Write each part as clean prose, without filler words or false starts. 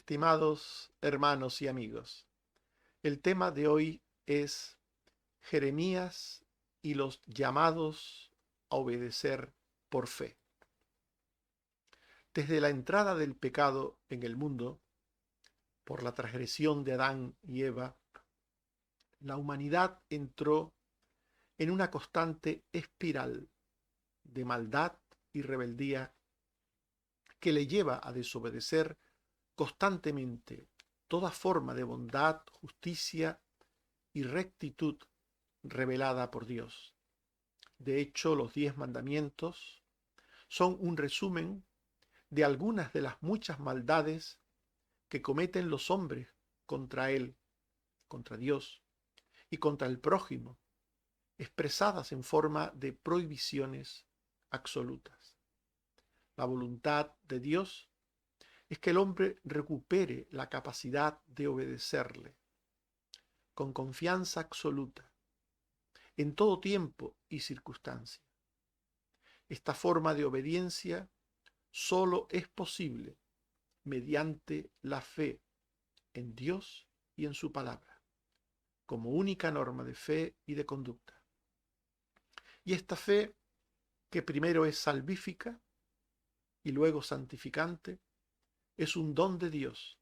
Estimados hermanos y amigos, el tema de hoy es Jeremías y los llamados a obedecer por fe. Desde la entrada del pecado en el mundo, por la transgresión de Adán y Eva, la humanidad entró en una constante espiral de maldad y rebeldía que le lleva a desobedecer constantemente toda forma de bondad, justicia y rectitud revelada por Dios. De hecho, los 10 mandamientos son un resumen de algunas de las muchas maldades que cometen los hombres contra Él, contra Dios y contra el prójimo, expresadas en forma de prohibiciones absolutas. La voluntad de Dios es que el hombre recupere la capacidad de obedecerle con confianza absoluta en todo tiempo y circunstancia. Esta forma de obediencia solo es posible mediante la fe en Dios y en su palabra, como única norma de fe y de conducta. Y esta fe, que primero es salvífica y luego santificante, es un don de Dios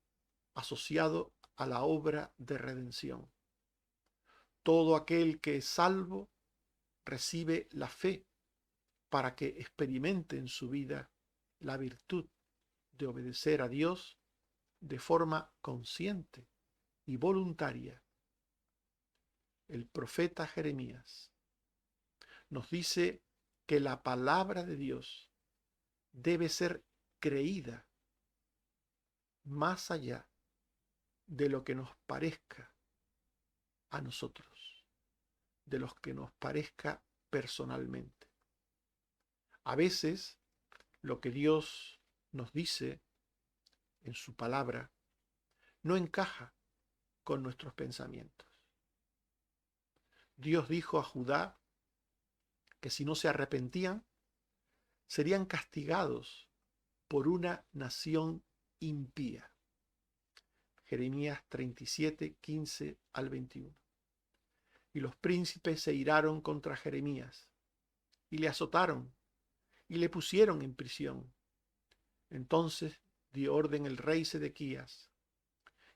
asociado a la obra de redención. Todo aquel que es salvo recibe la fe para que experimente en su vida la virtud de obedecer a Dios de forma consciente y voluntaria. El profeta Jeremías nos dice que la palabra de Dios debe ser creída más allá de lo que nos parezca a nosotros, de lo que nos parezca personalmente. A veces lo que Dios nos dice en su palabra no encaja con nuestros pensamientos. Dios dijo a Judá que si no se arrepentían, serían castigados por una nación impía. Jeremías 37, 15 al 21. Y los príncipes se iraron contra Jeremías, y le azotaron, y le pusieron en prisión. Entonces dio orden el rey Sedequías,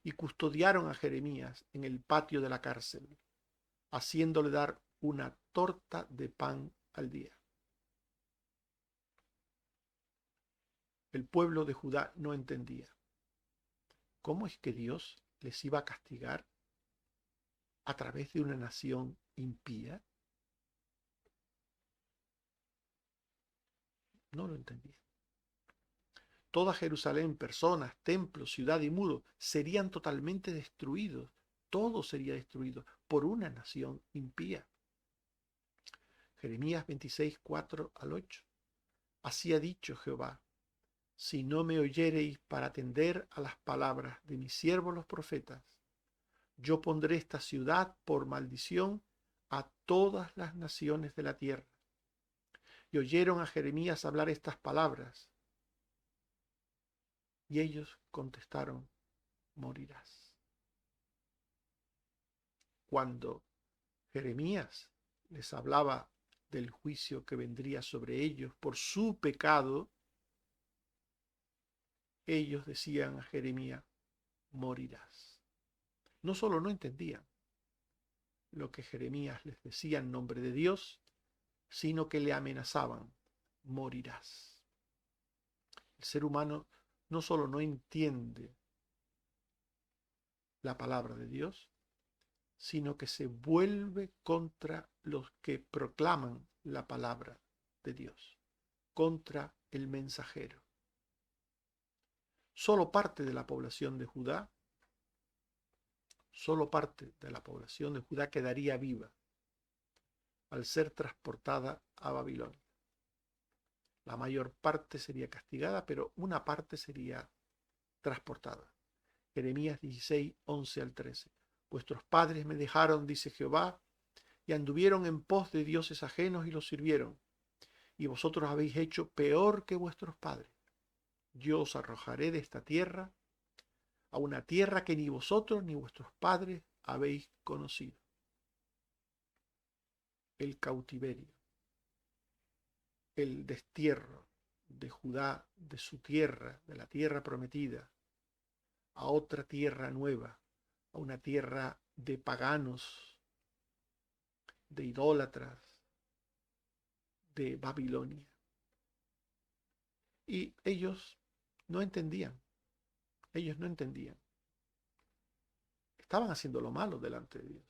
y custodiaron a Jeremías en el patio de la cárcel, haciéndole dar una torta de pan al día. El pueblo de Judá no entendía cómo es que Dios les iba a castigar a través de una nación impía. No lo entendía. Toda Jerusalén, personas, templos, ciudad y muro serían totalmente destruidos. Todo sería destruido por una nación impía. Jeremías 26, 4 al 8. Así ha dicho Jehová: si no me oyereis para atender a las palabras de mis siervos los profetas, yo pondré esta ciudad por maldición a todas las naciones de la tierra. Y oyeron a Jeremías hablar estas palabras. Y ellos contestaron: morirás. Cuando Jeremías les hablaba del juicio que vendría sobre ellos por su pecado, ellos decían a Jeremías: morirás. No solo no entendían lo que Jeremías les decía en nombre de Dios, sino que le amenazaban: morirás. El ser humano no solo no entiende la palabra de Dios, sino que se vuelve contra los que proclaman la palabra de Dios, contra el mensajero. Solo parte de la población de Judá, solo parte de la población de Judá quedaría viva al ser transportada a Babilonia. La mayor parte sería castigada, pero una parte sería transportada. Jeremías 16, 11 al 13. Vuestros padres me dejaron, dice Jehová, y anduvieron en pos de dioses ajenos y los sirvieron. Y vosotros habéis hecho peor que vuestros padres. Yo os arrojaré de esta tierra, a una tierra que ni vosotros ni vuestros padres habéis conocido. El cautiverio, el destierro de Judá, de su tierra, de la tierra prometida, a otra tierra nueva, a una tierra de paganos, de idólatras, de Babilonia. Y ellos no entendían, ellos no entendían. Estaban haciendo lo malo delante de Dios.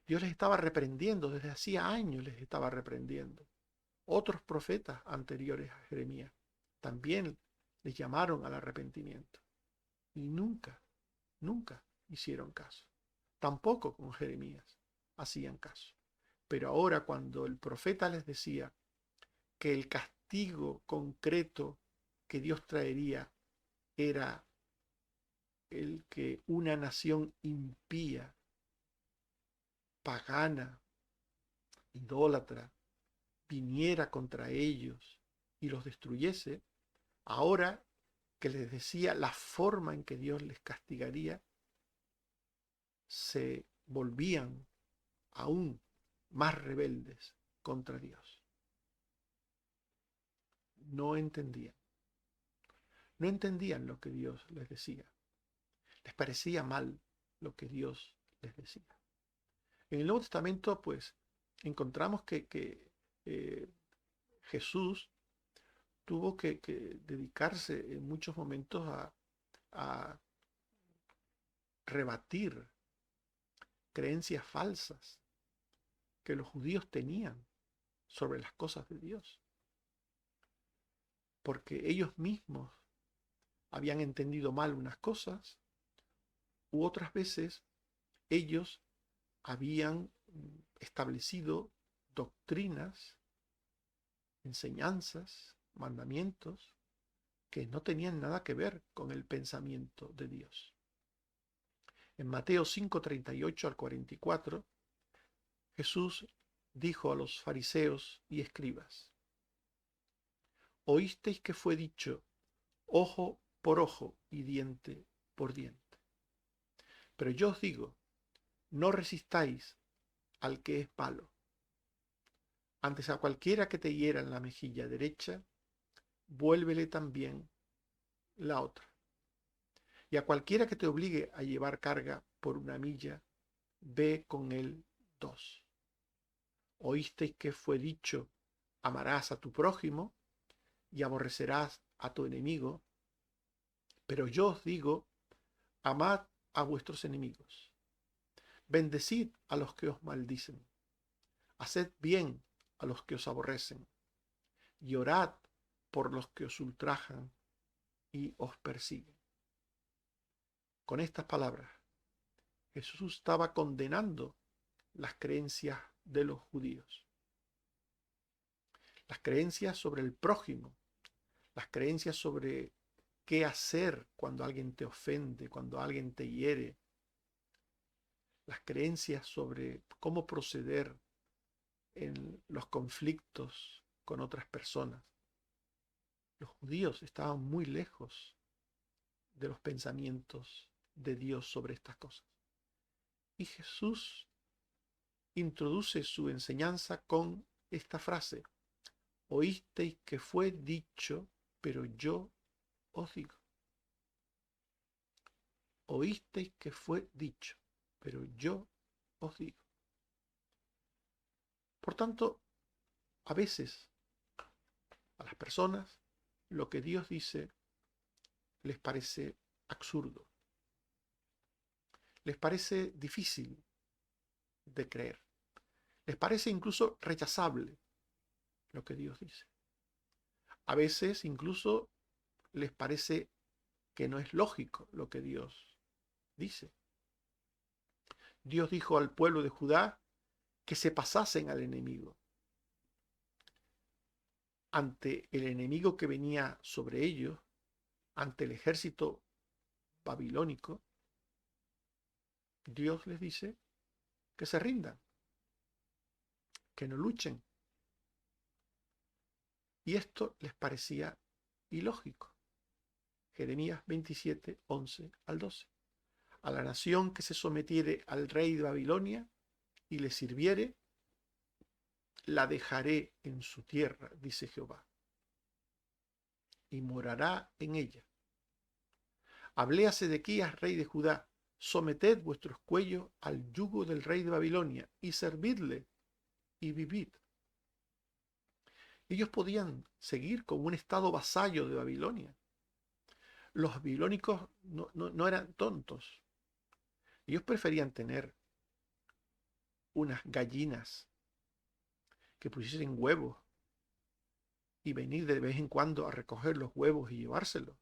Dios les estaba reprendiendo, desde hacía años les estaba reprendiendo. Otros profetas anteriores a Jeremías también les llamaron al arrepentimiento. Y nunca, nunca hicieron caso. Tampoco con Jeremías hacían caso. Pero ahora cuando el profeta les decía que el castigo concreto que Dios traería era el que una nación impía, pagana, idólatra, viniera contra ellos y los destruyese, ahora que les decía la forma en que Dios les castigaría, se volvían aún más rebeldes contra Dios. No entendían. No entendían lo que Dios les decía. Les parecía mal lo que Dios les decía. En el Nuevo Testamento, pues, encontramos que Jesús tuvo que dedicarse en muchos momentos a rebatir creencias falsas que los judíos tenían sobre las cosas de Dios. Porque ellos mismos habían entendido mal unas cosas, u otras veces ellos habían establecido doctrinas, enseñanzas, mandamientos que no tenían nada que ver con el pensamiento de Dios. En Mateo 5:38 al 44, Jesús dijo a los fariseos y escribas: oísteis que fue dicho, ojo por ojo y diente por diente. Pero yo os digo, no resistáis al que es malo. Antes a cualquiera que te hiera en la mejilla derecha, vuélvele también la otra. Y a cualquiera que te obligue a llevar carga por una milla, ve con él 2. Oísteis que fue dicho, amarás a tu prójimo y aborrecerás a tu enemigo. Pero yo os digo, amad a vuestros enemigos. Bendecid a los que os maldicen. Haced bien a los que os aborrecen. Y orad por los que os ultrajan y os persiguen. Con estas palabras, Jesús estaba condenando las creencias de los judíos. Las creencias sobre el prójimo, las creencias sobre qué hacer cuando alguien te ofende, cuando alguien te hiere, las creencias sobre cómo proceder en los conflictos con otras personas. Los judíos estaban muy lejos de los pensamientos de Dios sobre estas cosas. Y Jesús introduce su enseñanza con esta frase: oísteis que fue dicho, pero yo os digo. Oísteis que fue dicho, pero yo os digo. Por tanto, a veces a las personas lo que Dios dice les parece absurdo, les parece difícil de creer, les parece incluso rechazable lo que Dios dice. A veces incluso les parece que no es lógico lo que Dios dice. Dios dijo al pueblo de Judá que se pasasen al enemigo. Ante el enemigo que venía sobre ellos, ante el ejército babilónico, Dios les dice que se rindan, que no luchen. Y esto les parecía ilógico. Jeremías 27, 11 al 12. A la nación que se sometiere al rey de Babilonia y le sirviere, la dejaré en su tierra, dice Jehová, y morará en ella. Hablé a Sedequías, rey de Judá: someted vuestros cuellos al yugo del rey de Babilonia y servidle y vivid. Ellos podían seguir como un estado vasallo de Babilonia. Los babilónicos no eran tontos. Ellos preferían tener unas gallinas que pusiesen huevos y venir de vez en cuando a recoger los huevos y llevárselos.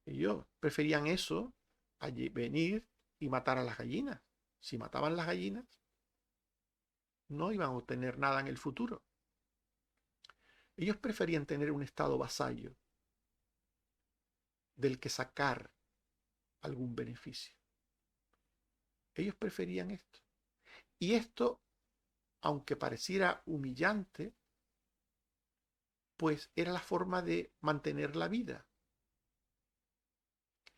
Ellos preferían eso a venir y matar a las gallinas. Si mataban las gallinas, no iban a obtener nada en el futuro. Ellos preferían tener un estado vasallo del que sacar algún beneficio. Ellos preferían esto. Y esto, aunque pareciera humillante, pues era la forma de mantener la vida.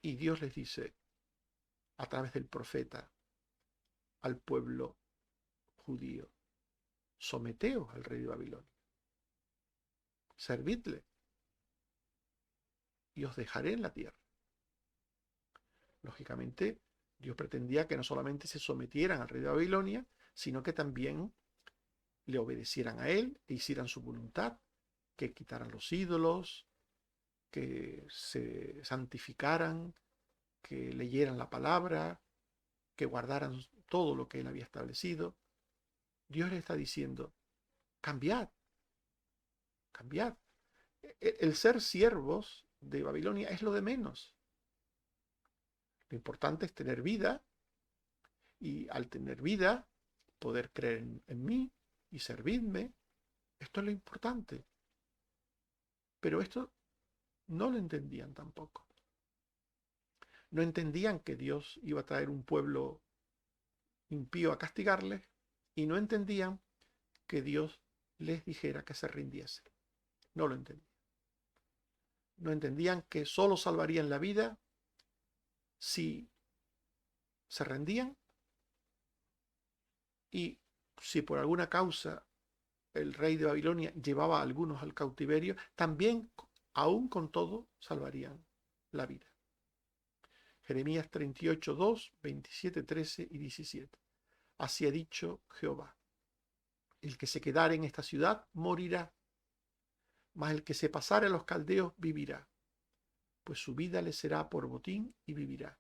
Y Dios les dice, a través del profeta, al pueblo judío: someteos al rey de Babilonia, servidle, y os dejaré en la tierra. Lógicamente, Dios pretendía que no solamente se sometieran al rey de Babilonia, sino que también le obedecieran a él e hicieran su voluntad, que quitaran los ídolos, que se santificaran, que leyeran la palabra, que guardaran todo lo que él había establecido. Dios le está diciendo: cambiad, cambiad. El ser siervos de Babilonia es lo de menos. Lo importante es tener vida, y al tener vida, poder creer en mí y servirme. Esto es lo importante. Pero esto no lo entendían tampoco. No entendían que Dios iba a traer un pueblo impío a castigarles, y no entendían que Dios les dijera que se rindiesen. No lo entendían. No entendían que solo salvarían la vida si se rendían, y si por alguna causa el rey de Babilonia llevaba a algunos al cautiverio, también, aún con todo, salvarían la vida. Jeremías 38, 2, 27, 13 y 17. Así ha dicho Jehová: el que se quedare en esta ciudad morirá, mas el que se pasare a los caldeos vivirá, pues su vida le será por botín y vivirá.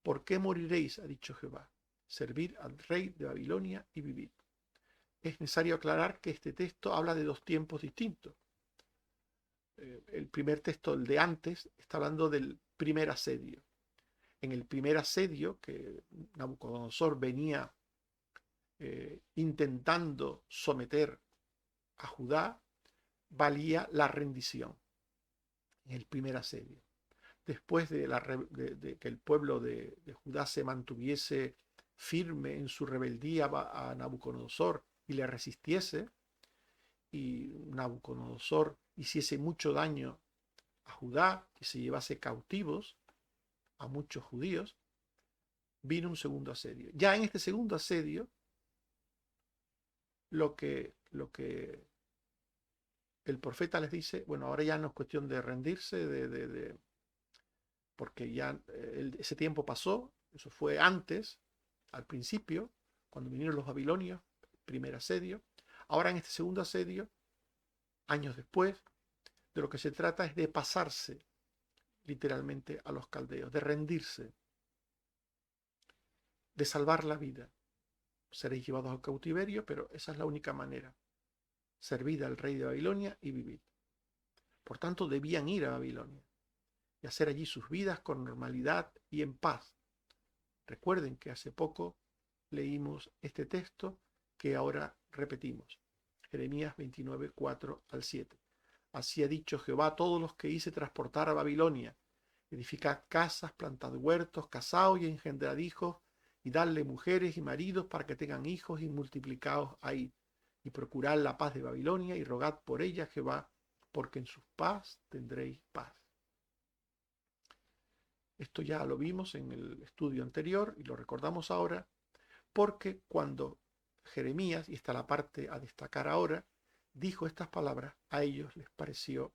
¿Por qué moriréis?, ha dicho Jehová. Servir al rey de Babilonia y vivir. Es necesario aclarar que este texto habla de dos tiempos distintos. El primer texto, el de antes, está hablando del primer asedio. En el primer asedio, que Nabucodonosor venía intentando someter a Judá, valía la rendición en el primer asedio. Después de que el pueblo de Judá se mantuviese firme en su rebeldía a Nabucodonosor y le resistiese, y Nabucodonosor hiciese mucho daño a Judá y se llevase cautivos a muchos judíos, vino un segundo asedio. Ya en este segundo asedio, lo que el profeta les dice: bueno, ahora ya no es cuestión de rendirse, porque ya ese tiempo pasó. Eso fue antes, al principio, cuando vinieron los babilonios, primer asedio. Ahora en este segundo asedio, años después, de lo que se trata es de pasarse literalmente a los caldeos, de rendirse, de salvar la vida. Seréis llevados al cautiverio, pero esa es la única manera: servid al rey de Babilonia y vivid. Por tanto, debían ir a Babilonia y hacer allí sus vidas con normalidad y en paz. Recuerden que hace poco leímos este texto que ahora repetimos. Jeremías 29, 4 al 7. Así ha dicho Jehová: todos los que hice transportar a Babilonia, edificad casas, plantad huertos, casaos y engendrad hijos, y dadle mujeres y maridos para que tengan hijos, y multiplicaos ahí, y procurad la paz de Babilonia, y rogad por ella a Jehová, porque en su paz tendréis paz. Esto ya lo vimos en el estudio anterior y lo recordamos ahora, porque cuando Jeremías, y está la parte a destacar ahora, dijo estas palabras, a ellos les pareció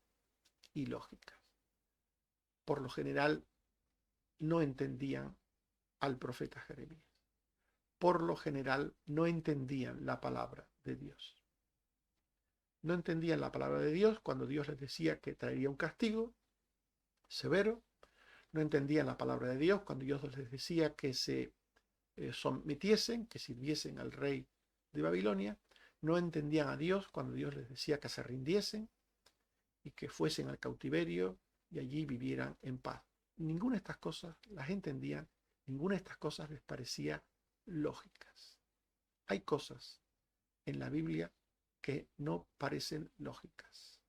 ilógicas. Por lo general, no entendían al profeta Jeremías. Por lo general, no entendían la palabra de Dios. No entendían la palabra de Dios cuando Dios les decía que traería un castigo severo. No entendían la palabra de Dios cuando Dios les decía que se sometiesen, que sirviesen al rey de Babilonia. No entendían a Dios cuando Dios les decía que se rindiesen y que fuesen al cautiverio y allí vivieran en paz. Ninguna de estas cosas las entendían, ninguna de estas cosas les parecía lógicas. Hay cosas en la Biblia que no parecen lógicas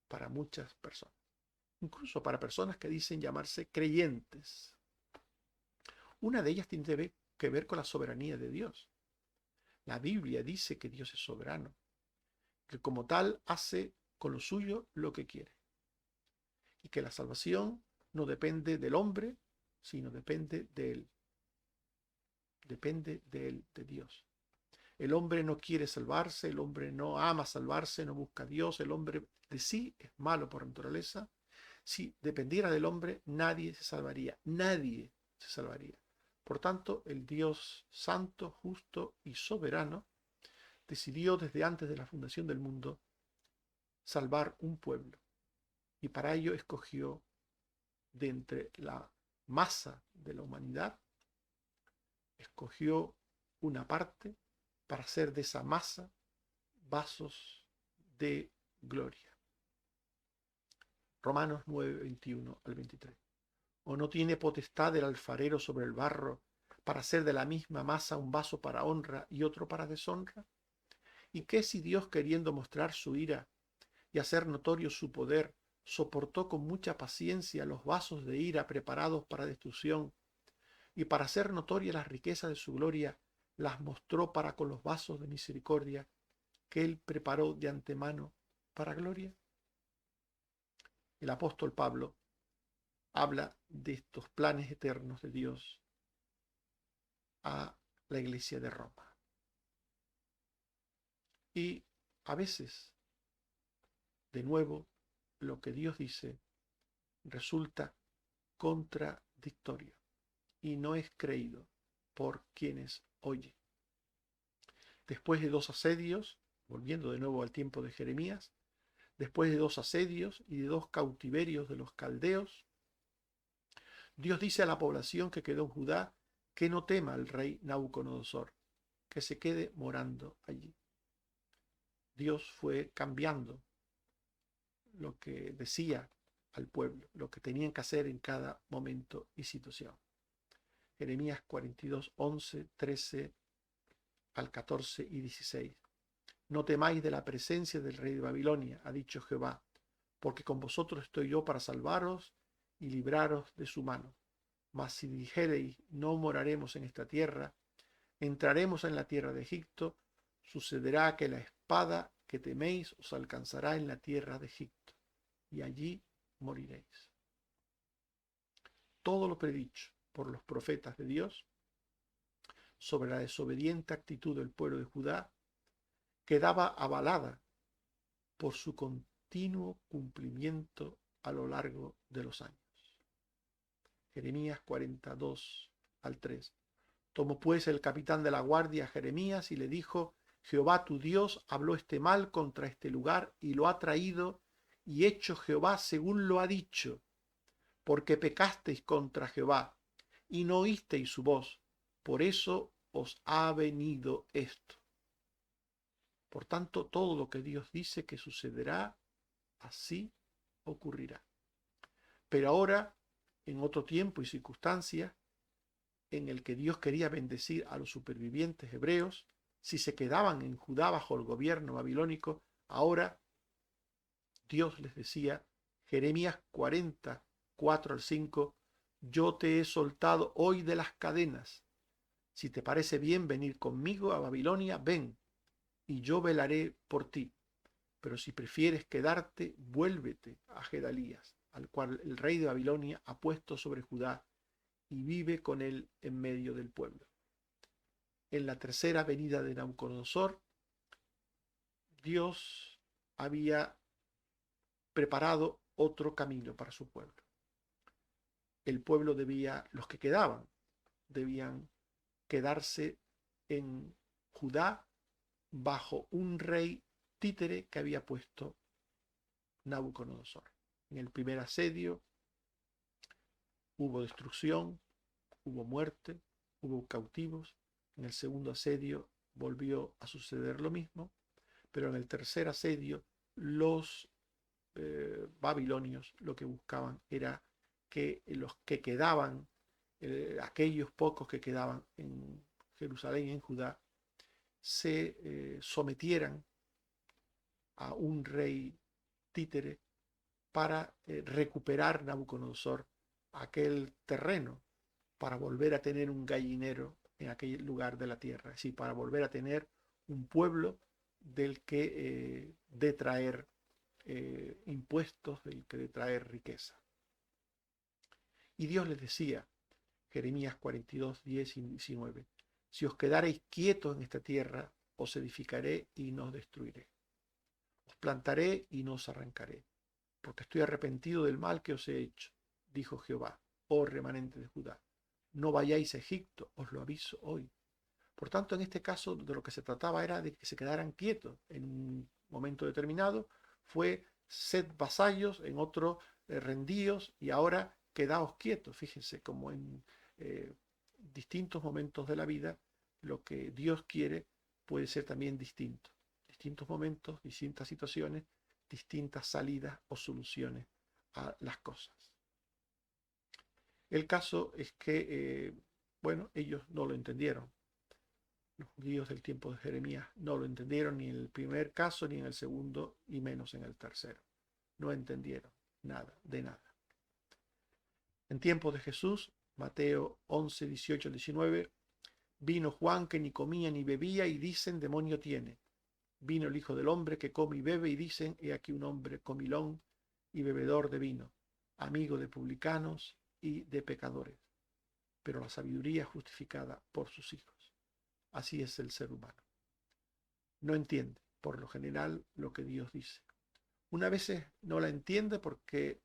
para muchas personas, incluso para personas que dicen llamarse creyentes. Una de ellas tiene que ver con la soberanía de Dios. La Biblia dice que Dios es soberano, que como tal hace con lo suyo lo que quiere, y que la salvación no depende del hombre, sino depende de él. Depende de él, de Dios. El hombre no quiere salvarse, el hombre no ama salvarse, no busca a Dios, el hombre de sí es malo por naturaleza. Si dependiera del hombre, nadie se salvaría, nadie se salvaría. Por tanto, el Dios santo, justo y soberano decidió desde antes de la fundación del mundo salvar un pueblo, y para ello escogió de entre la masa de la humanidad, escogió una parte para hacer de esa masa vasos de gloria. Romanos 9, 21 al 23. ¿O no tiene potestad el alfarero sobre el barro para hacer de la misma masa un vaso para honra y otro para deshonra? ¿Y qué si Dios, queriendo mostrar su ira y hacer notorio su poder, soportó con mucha paciencia los vasos de ira preparados para destrucción, y para hacer notoria las riquezas de su gloria, las mostró para con los vasos de misericordia que él preparó de antemano para gloria? El apóstol Pablo habla de estos planes eternos de Dios a la iglesia de Roma. Y a veces, de nuevo, lo que Dios dice resulta contradictorio y no es creído por quienes oyen. Después de 2 asedios, volviendo de nuevo al tiempo de Jeremías, después de 2 asedios y de 2 cautiverios de los caldeos, Dios dice a la población que quedó en Judá que no tema al rey Nabucodonosor, que se quede morando allí. Dios fue cambiando lo que decía al pueblo, lo que tenían que hacer en cada momento y situación. Jeremías 42, 11, 13 al 14 y 16. No temáis de la presencia del rey de Babilonia, ha dicho Jehová, porque con vosotros estoy yo para salvaros y libraros de su mano. Mas si dijereis, no moraremos en esta tierra, entraremos en la tierra de Egipto, sucederá que la espada que teméis os alcanzará en la tierra de Egipto, y allí moriréis. Todo lo predicho por los profetas de Dios sobre la desobediente actitud del pueblo de Judá quedaba avalada por su continuo cumplimiento a lo largo de los años. Jeremías 42 al 3. Tomó pues el capitán de la guardia a Jeremías y le dijo: Jehová tu Dios habló este mal contra este lugar y lo ha traído y hecho Jehová según lo ha dicho, porque pecasteis contra Jehová y no oísteis su voz, por eso os ha venido esto. Por tanto, todo lo que Dios dice que sucederá, así ocurrirá. Pero ahora, en otro tiempo y circunstancia, en el que Dios quería bendecir a los supervivientes hebreos, si se quedaban en Judá bajo el gobierno babilónico, ahora Dios les decía, Jeremías 40, 4 al 5, yo te he soltado hoy de las cadenas. Si te parece bien venir conmigo a Babilonia, ven, y yo velaré por ti. Pero si prefieres quedarte, vuélvete a Gedalías, al cual el rey de Babilonia ha puesto sobre Judá, y vive con él en medio del pueblo. En la tercera venida de Nabucodonosor, Dios había preparado otro camino para su pueblo. El pueblo debía, los que quedaban, debían quedarse en Judá bajo un rey títere que había puesto Nabucodonosor. En el primer asedio hubo destrucción, hubo muerte, hubo cautivos. En el segundo asedio volvió a suceder lo mismo, pero en el tercer asedio los babilonios lo que buscaban era que los que quedaban, aquellos pocos que quedaban en Jerusalén y en Judá, se sometieran a un rey títere para recuperar Nabucodonosor aquel terreno, para volver a tener un gallinero en aquel lugar de la tierra, es decir, para volver a tener un pueblo del que detraer impuestos, del que detraer riqueza. Y Dios les decía, Jeremías 42, 10 y 19, si os quedareis quietos en esta tierra, os edificaré y no os destruiré. Os plantaré y no os arrancaré, porque estoy arrepentido del mal que os he hecho, dijo Jehová, oh remanente de Judá. No vayáis a Egipto, os lo aviso hoy. Por tanto, en este caso de lo que se trataba era de que se quedaran quietos. En un momento determinado fue sed vasallos, en otro rendíos, y ahora quedaos quietos. Fíjense como en distintos momentos de la vida lo que Dios quiere puede ser también distinto. Distintos momentos, distintas situaciones, distintas salidas o soluciones a las cosas. El caso es que, bueno, ellos no lo entendieron. Los judíos del tiempo de Jeremías no lo entendieron ni en el primer caso, ni en el segundo, y menos en el tercero. No entendieron nada, de nada. En tiempos de Jesús, Mateo 11, 18, 19, vino Juan que ni comía ni bebía y dicen, demonio tiene. Vino el Hijo del Hombre que come y bebe y dicen, he aquí un hombre comilón y bebedor de vino, amigo de publicanos y de pecadores. Pero la sabiduría es justificada por sus hijos. Así es el ser humano. No entiende, por lo general, lo que Dios dice. Una vez no la entiende porque,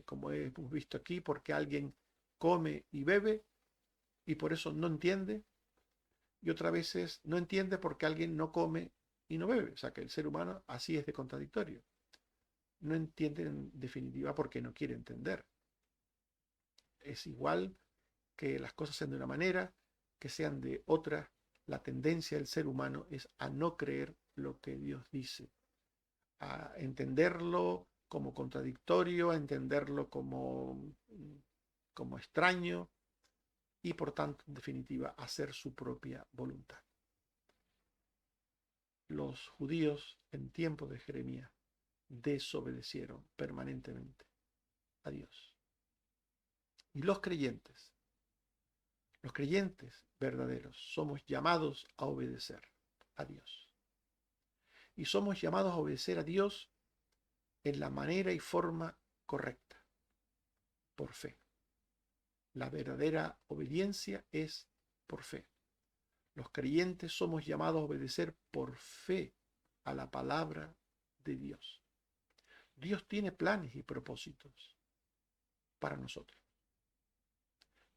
como hemos visto aquí, porque alguien come y bebe y por eso no entiende. Y otras veces no entiende porque alguien no come y no bebe. O sea que el ser humano así es de contradictorio. No entiende en definitiva porque no quiere entender. Es igual que las cosas sean de una manera, que sean de otra. La tendencia del ser humano es a no creer lo que Dios dice, a entenderlo como contradictorio, a entenderlo como extraño y por tanto, en definitiva, hacer su propia voluntad. Los judíos en tiempo de Jeremías desobedecieron permanentemente a Dios. Y los creyentes verdaderos, somos llamados a obedecer a Dios. Y somos llamados a obedecer a Dios en la manera y forma correcta, por fe. La verdadera obediencia es por fe. Los creyentes somos llamados a obedecer por fe a la palabra de Dios. Dios tiene planes y propósitos para nosotros.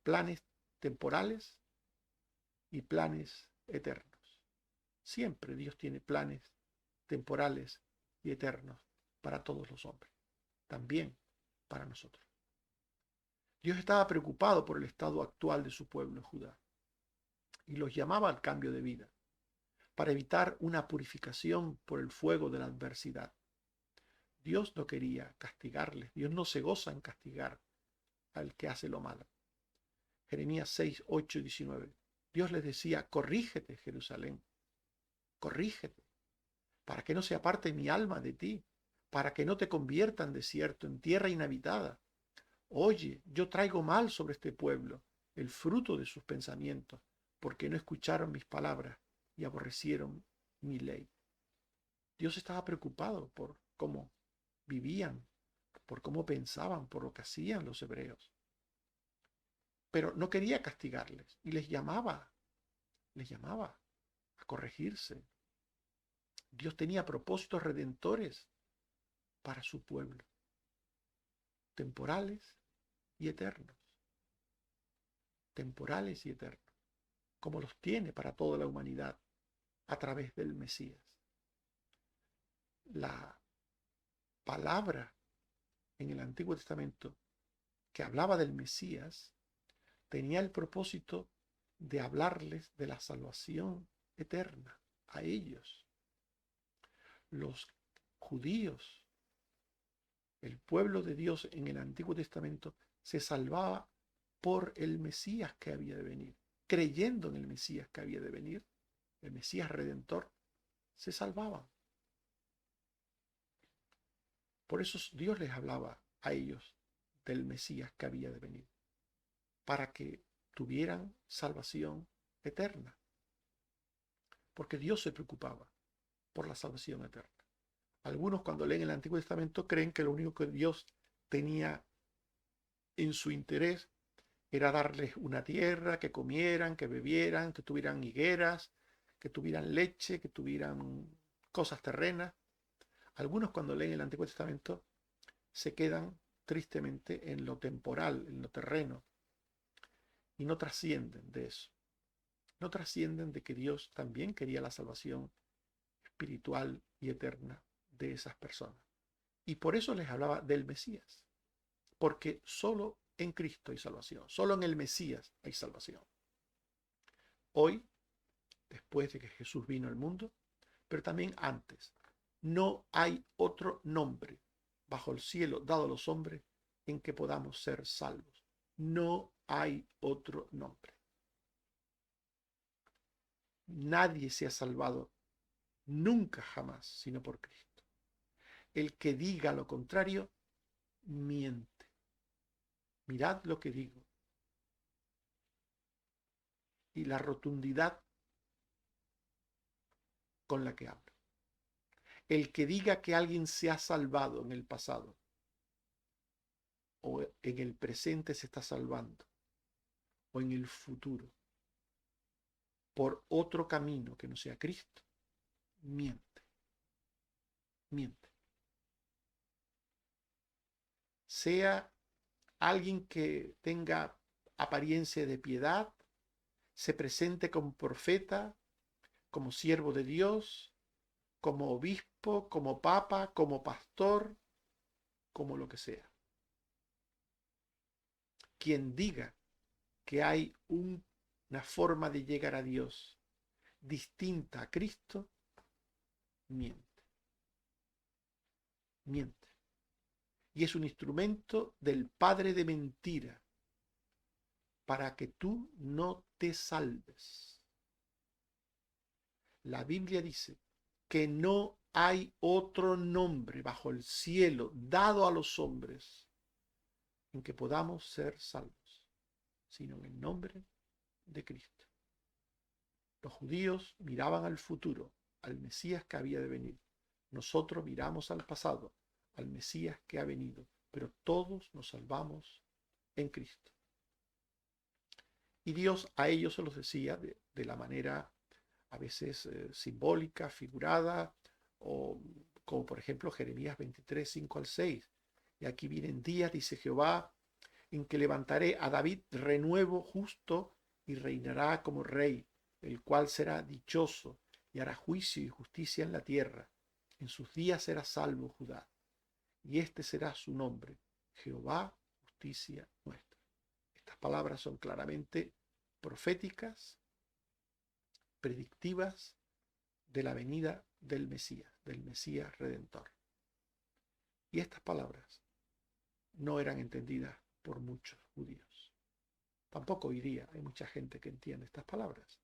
Planes temporales y planes eternos. Siempre Dios tiene planes temporales y eternos para todos los hombres, también para nosotros. Dios estaba preocupado por el estado actual de su pueblo Judá y los llamaba al cambio de vida para evitar una purificación por el fuego de la adversidad. Dios no quería castigarles, Dios no se goza en castigar al que hace lo malo. Jeremías 6, 8 y 19. Dios les decía, corrígete, Jerusalén, corrígete, para que no se aparte mi alma de ti, para que no te convierta en desierto, en tierra inhabitada. Oye, yo traigo mal sobre este pueblo, el fruto de sus pensamientos, porque no escucharon mis palabras y aborrecieron mi ley. Dios estaba preocupado por cómo vivían, por cómo pensaban, por lo que hacían los hebreos. pero no quería castigarles y les llamaba a corregirse. Dios tenía propósitos redentores para su pueblo, temporales y eternos, temporales y eternos, como los tiene para toda la humanidad a través del Mesías. La palabra en el Antiguo Testamento que hablaba del Mesías tenía el propósito de hablarles de la salvación eterna a ellos. Los judíos, el pueblo de Dios en el Antiguo Testamento, se salvaba por el Mesías que había de venir. Creyendo en el Mesías que había de venir, el Mesías Redentor, se salvaban. Por eso Dios les hablaba a ellos del Mesías que había de venir, para que tuvieran salvación eterna. Porque Dios se preocupaba por la salvación eterna. Algunos, cuando leen el Antiguo Testamento, creen que lo único que Dios tenía en su interés era darles una tierra, que comieran, que bebieran, que tuvieran higueras, que tuvieran leche, que tuvieran cosas terrenas. Algunos, cuando leen el Antiguo Testamento, se quedan tristemente en lo temporal, en lo terreno, y no trascienden de eso. No trascienden de que Dios también quería la salvación espiritual y eterna de esas personas. Y por eso les hablaba del Mesías, porque solo en Cristo hay salvación, solo en el Mesías hay salvación. Hoy, después de que Jesús vino al mundo, pero también antes, no hay otro nombre bajo el cielo dado a los hombres en que podamos ser salvos. No hay otro nombre. Nadie se ha salvado nunca jamás, sino por Cristo. El que diga lo contrario, miente. Mirad lo que digo. Y la rotundidad con la que hablo. El que diga que alguien se ha salvado en el pasado o en el presente se está salvando o en el futuro por otro camino que no sea Cristo, miente. Miente. Sea alguien que tenga apariencia de piedad, se presente como profeta, como siervo de Dios, como obispo, como papa, como pastor, como lo que sea. Quien diga que hay una forma de llegar a Dios distinta a Cristo, miente. Miente. Y es un instrumento del padre de mentira para que tú no te salves. La Biblia dice que no hay otro nombre bajo el cielo dado a los hombres en que podamos ser salvos, sino en el nombre de Cristo. Los judíos miraban al futuro, al Mesías que había de venir. Nosotros miramos al pasado, al Mesías que ha venido, pero todos nos salvamos en Cristo. Y Dios a ellos se los decía de la manera a veces simbólica, figurada, o como por ejemplo Jeremías 23, 5 al 6. Y aquí vienen días, dice Jehová, en que levantaré a David renuevo justo y reinará como rey, el cual será dichoso y hará juicio y justicia en la tierra. En sus días será salvo Judá. Y este será su nombre, Jehová, justicia nuestra. Estas palabras son claramente proféticas, predictivas de la venida del Mesías Redentor. Y estas palabras no eran entendidas por muchos judíos. Tampoco hoy día hay mucha gente que entiende estas palabras,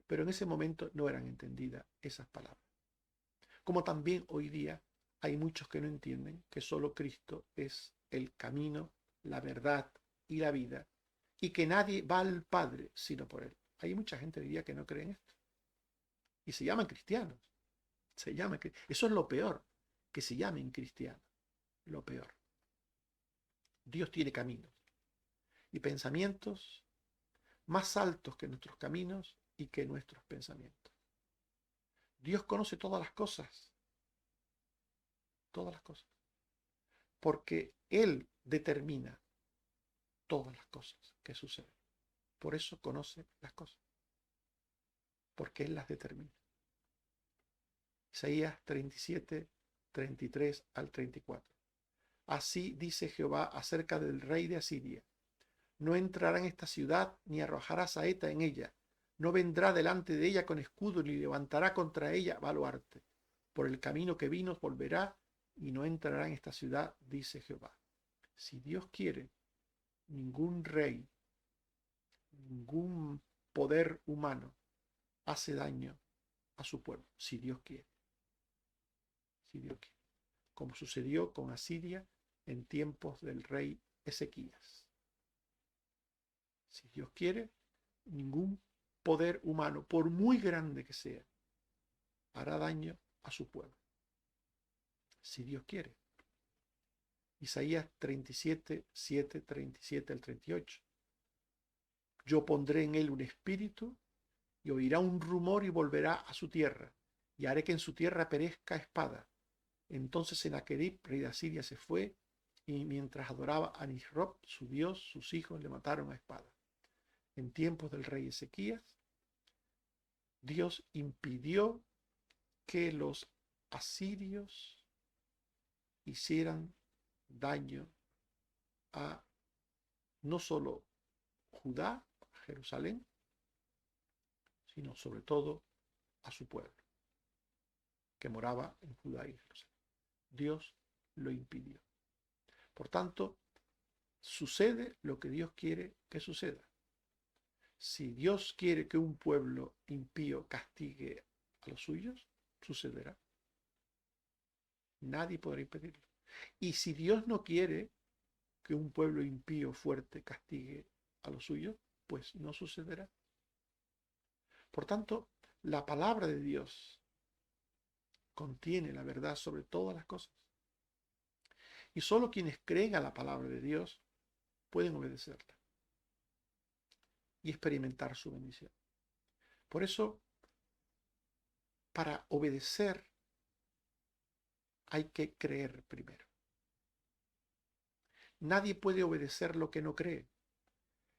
pero en ese momento no eran entendidas esas palabras. Como también hoy día hay muchos que no entienden que solo Cristo es el camino, la verdad y la vida, y que nadie va al Padre sino por Él. Hay mucha gente hoy día que no cree en esto. Y se llaman cristianos. Eso es lo peor, que se llamen cristianos. Lo peor. Dios tiene caminos. y pensamientos más altos que nuestros caminos y que nuestros pensamientos. Dios conoce todas las cosas, porque Él determina todas las cosas que suceden. Por eso conoce las cosas, porque Él las determina. Isaías 37, 33 al 34. Así dice Jehová acerca del rey de Asiria: no entrará en esta ciudad, ni arrojará saeta en ella, no vendrá delante de ella con escudo, ni levantará contra ella baluarte. Por el camino que vino volverá, y no entrará en esta ciudad, dice Jehová. Si Dios quiere, ningún rey, ningún poder humano hace daño a su pueblo, si Dios quiere. Si Dios quiere. Como sucedió con Asiria en tiempos del rey Ezequías. Si Dios quiere, ningún poder humano, por muy grande que sea, hará daño a su pueblo. Si Dios quiere. Isaías 37, 7, 37 al 38. Yo pondré en él un espíritu y oirá un rumor y volverá a su tierra, y haré que en su tierra perezca espada. Entonces Sennacherib, rey de Asiria, se fue, y mientras adoraba a Nisroch, su dios, sus hijos le mataron a espada. En tiempos del rey Ezequías, Dios impidió que los asirios hicieran daño a no solo Judá, a Jerusalén, sino sobre todo a su pueblo, que moraba en Judá y Jerusalén. Dios lo impidió. Por tanto, sucede lo que Dios quiere que suceda. Si Dios quiere que un pueblo impío castigue a los suyos, sucederá. Nadie podrá impedirlo. Y si Dios no quiere que un pueblo impío fuerte castigue a los suyos, pues no sucederá. Por tanto, la palabra de Dios contiene la verdad sobre todas las cosas. Y solo quienes creen a la palabra de Dios pueden obedecerla y experimentar su bendición. Por eso, para obedecer hay que creer primero. Nadie puede obedecer lo que no cree.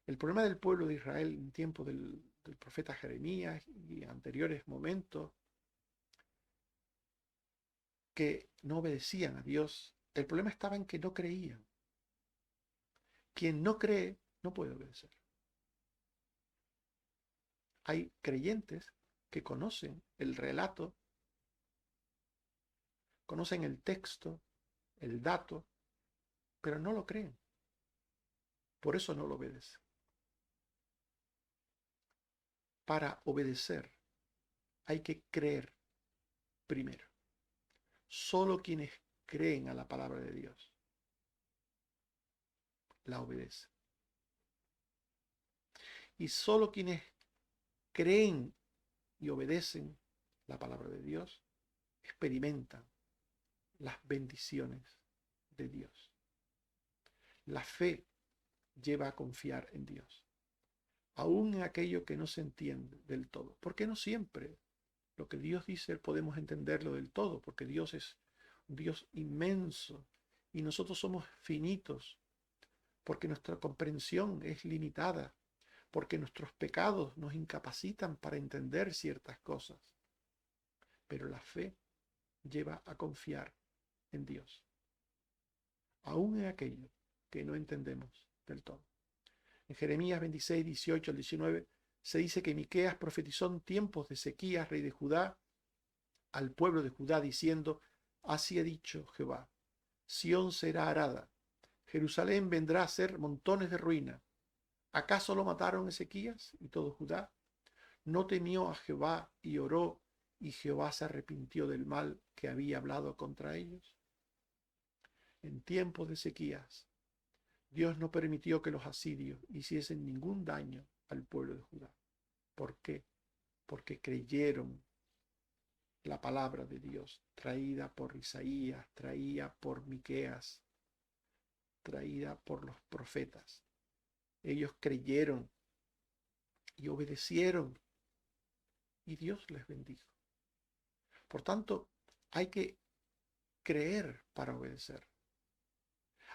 El problema del pueblo de Israel en tiempo del profeta Jeremías y anteriores momentos, que no obedecían a Dios, el problema estaba en que no creían. Quien no cree no puede obedecer. Hay creyentes que conocen el relato, conocen el texto, el dato, pero no lo creen. Por eso no lo obedecen. Para obedecer hay que creer primero. Solo quienes creen a la palabra de Dios la obedecen. Y solo quienes creen y obedecen la palabra de Dios experimentan las bendiciones de Dios. La fe lleva a confiar en Dios, aún en aquello que no se entiende del todo, porque no siempre lo que Dios dice podemos entenderlo del todo, porque Dios es un Dios inmenso y nosotros somos finitos, porque nuestra comprensión es limitada, porque nuestros pecados nos incapacitan para entender ciertas cosas. Pero la fe lleva a confiar en Dios, aún en aquello que no entendemos del todo. En Jeremías 26, 18 al 19 se dice que Miqueas profetizó en tiempos de Ezequías, rey de Judá, al pueblo de Judá, diciendo: así ha dicho Jehová, Sión será arada, Jerusalén vendrá a ser montones de ruina. ¿Acaso lo mataron Ezequías y todo Judá? ¿No temió a Jehová y oró, y Jehová se arrepintió del mal que había hablado contra ellos? En tiempos de Ezequías, Dios no permitió que los asirios hiciesen ningún daño al pueblo de Judá. ¿Por qué? Porque creyeron la palabra de Dios, traída por Isaías, traída por Miqueas, traída por los profetas. Ellos creyeron y obedecieron y Dios les bendijo. Por tanto, hay que creer para obedecer.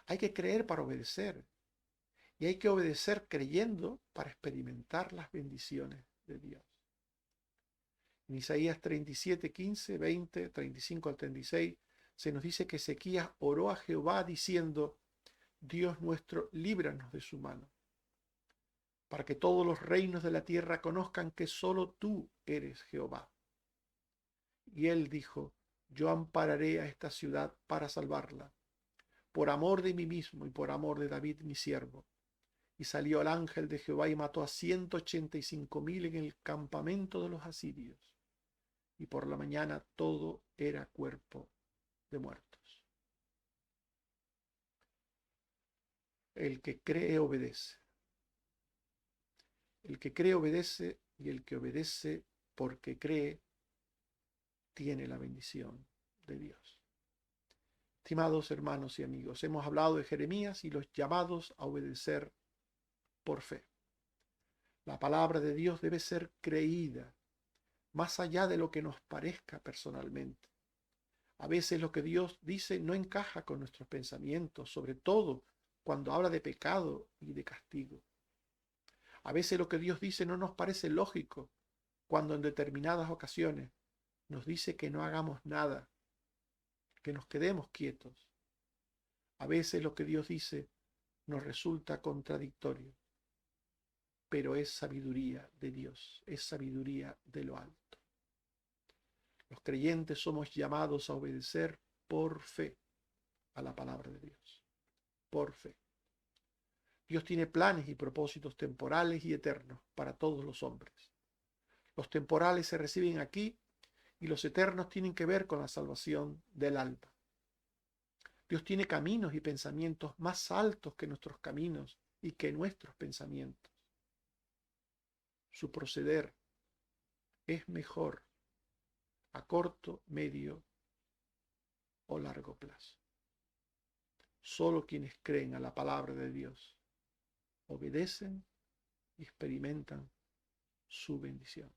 Hay que creer para obedecer. Y hay que obedecer creyendo para experimentar las bendiciones de Dios. En Isaías 37, 15, 20, 35 al 36 se nos dice que Ezequías oró a Jehová diciendo: Dios nuestro, líbranos de su mano, para que todos los reinos de la tierra conozcan que solo tú eres Jehová. Y él dijo: yo ampararé a esta ciudad para salvarla, por amor de mí mismo y por amor de David mi siervo. Y salió el ángel de Jehová y mató a 185,000 en el campamento de los asirios. Y por la mañana todo era cuerpo de muertos. El que cree obedece. El que cree obedece, y el que obedece porque cree tiene la bendición de Dios. Estimados hermanos y amigos, hemos hablado de Jeremías y los llamados a obedecer por fe. La palabra de Dios debe ser creída, más allá de lo que nos parezca personalmente. A veces lo que Dios dice no encaja con nuestros pensamientos, sobre todo cuando habla de pecado y de castigo. A veces lo que Dios dice no nos parece lógico, cuando en determinadas ocasiones nos dice que no hagamos nada, que nos quedemos quietos. A veces lo que Dios dice nos resulta contradictorio, pero es sabiduría de Dios, es sabiduría de lo alto. Los creyentes somos llamados a obedecer por fe a la palabra de Dios, por fe. Dios tiene planes y propósitos temporales y eternos para todos los hombres. Los temporales se reciben aquí y los eternos tienen que ver con la salvación del alma. Dios tiene caminos y pensamientos más altos que nuestros caminos y que nuestros pensamientos. Su proceder es mejor a corto, medio o largo plazo. Solo quienes creen a la palabra de Dios obedecen y experimentan su bendición.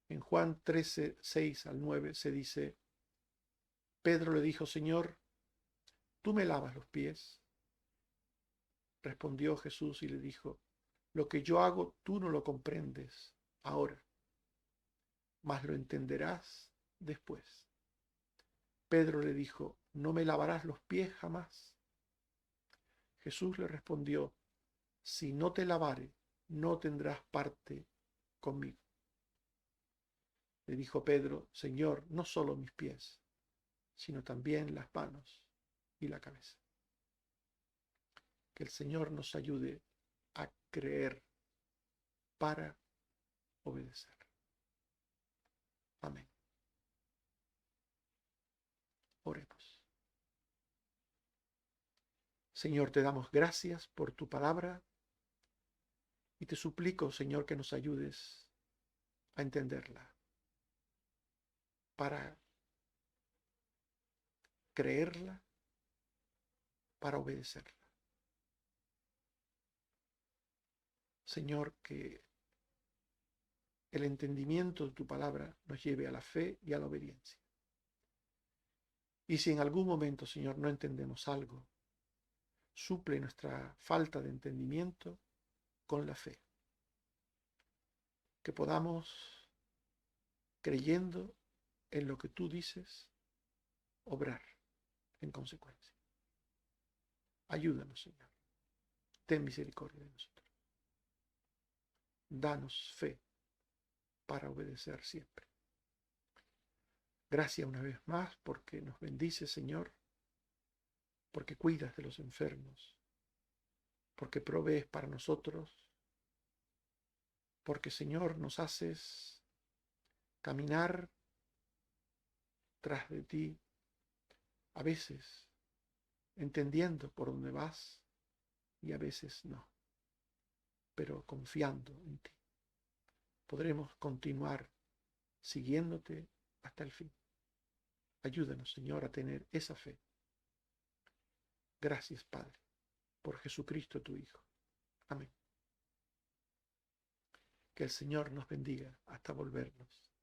En Juan 13, 6 al 9 se dice: Pedro le dijo: Señor, ¿tú me lavas los pies? Respondió Jesús y le dijo: lo que yo hago tú no lo comprendes ahora, mas lo entenderás después. Pedro le dijo: ¿no me lavarás los pies jamás? Jesús le respondió: si no te lavare, no tendrás parte conmigo. Le dijo Pedro: Señor, no solo mis pies, sino también las manos y la cabeza. Que el Señor nos ayude a creer para obedecer. Amén. Oremos. Señor, te damos gracias por tu palabra y te suplico, Señor, que nos ayudes a entenderla, para creerla, para obedecerla. Señor, que el entendimiento de tu palabra nos lleve a la fe y a la obediencia. Y si en algún momento, Señor, no entendemos algo, suple nuestra falta de entendimiento con la fe. Que podamos, creyendo en lo que tú dices, obrar en consecuencia. Ayúdanos, Señor. Ten misericordia de nosotros. Danos fe para obedecer siempre. Gracias una vez más porque nos bendices, Señor, porque cuidas de los enfermos, porque provees para nosotros, porque, Señor, nos haces caminar tras de ti, a veces entendiendo por dónde vas y a veces no, pero confiando en ti. Podremos continuar siguiéndote hasta el fin. Ayúdanos, Señor, a tener esa fe. Gracias, Padre. por Jesucristo tu Hijo. Amén. Que el Señor nos bendiga hasta volvernos.